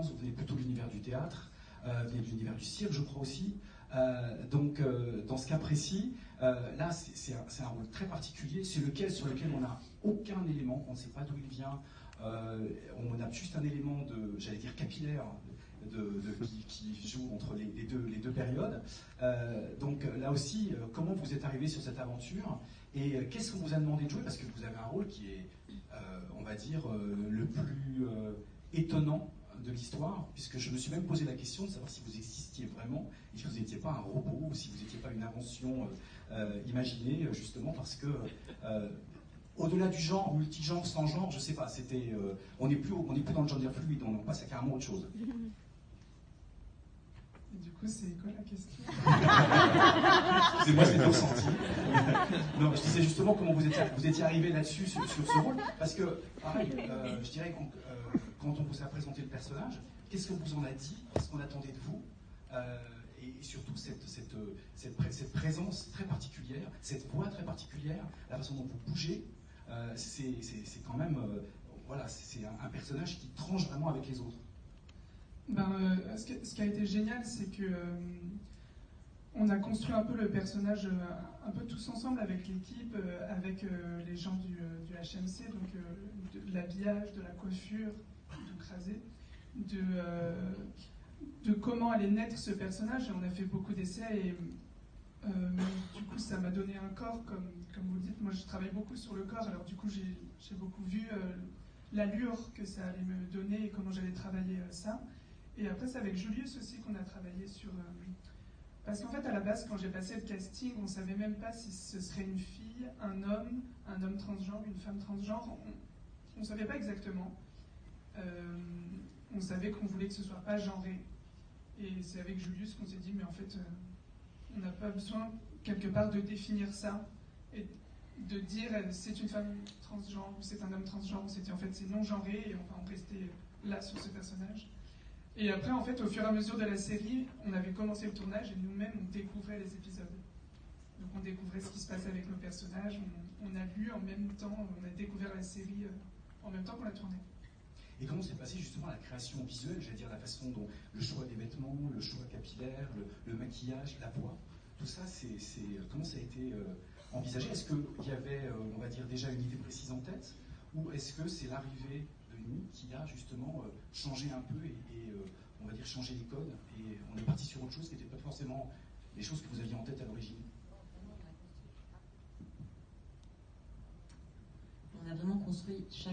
performance, vous venez plutôt de l'univers du théâtre, vous venez de l'univers du cirque, je crois aussi. Donc, dans ce cas précis, là, c'est un rôle très particulier, sur lequel on n'a aucun élément, on ne sait pas d'où il vient, on a juste un élément de, j'allais dire, capillaire, qui joue entre les deux périodes. Donc là aussi, comment vous êtes arrivé sur cette aventure et qu'est-ce qu'on vous a demandé de jouer? Parce que vous avez un rôle qui est, on va dire, le plus étonnant de l'histoire, puisque je me suis même posé la question de savoir si vous existiez vraiment, et si vous n'étiez pas un robot, ou si vous n'étiez pas une invention imaginée, justement parce que au-delà du genre, multigenre, sans genre, je sais pas, c'était, on n'est plus dans le gender fluide, on passe à carrément autre chose. Et du coup, c'est quoi la question? Excusez-moi, c'est bien senti. Non, je disais justement comment vous étiez arrivé là-dessus, sur ce rôle, parce que, pareil, je dirais quand on vous a présenté le personnage, qu'est-ce qu'on vous en a dit? Qu'est-ce qu'on attendait de vous? Et surtout cette présence très particulière, cette voix très particulière, la façon dont vous bougez, c'est quand même, voilà, c'est un personnage qui tranche vraiment avec les autres. Ce qui a été génial, c'est que on a construit un peu le personnage un peu tous ensemble avec l'équipe, avec les gens du HMC, donc de l'habillage, de la coiffure, du crasé, de comment allait naître ce personnage. Et on a fait beaucoup d'essais et du coup ça m'a donné un corps, comme vous le dites. Moi je travaille beaucoup sur le corps, alors du coup j'ai beaucoup vu l'allure que ça allait me donner et comment j'allais travailler ça. Et après, c'est avec Julius aussi qu'on a travaillé sur... parce qu'en fait, à la base, quand j'ai passé le casting, on ne savait même pas si ce serait une fille, un homme transgenre, une femme transgenre. On ne savait pas exactement. On savait qu'on voulait que ce ne soit pas genré. Et c'est avec Julius qu'on s'est dit, mais en fait, on n'a pas besoin, quelque part, de définir ça. Et de dire, c'est une femme transgenre ou c'est un homme transgenre. On s'est dit, en fait, c'est non genré. Et enfin, on restait là sur ce personnage. Et après, en fait, au fur et à mesure de la série, on avait commencé le tournage et nous-mêmes, on découvrait les épisodes. Donc on découvrait ce qui se passait avec nos personnages, on a lu en même temps, on a découvert la série en même temps qu'on la tournait. Et comment s'est passée justement la création visuelle, j'allais dire la façon dont le choix des vêtements, le choix capillaire, le maquillage, la voix, tout ça, comment ça a été envisagé? Est-ce qu'il y avait, on va dire, déjà une idée précise en tête? Ou est-ce que c'est l'arrivée de Nuit qui a justement changé un peu et on va dire changé les codes et on est parti sur autre chose qui n'était pas forcément les choses que vous aviez en tête à l'origine? On a vraiment construit chaque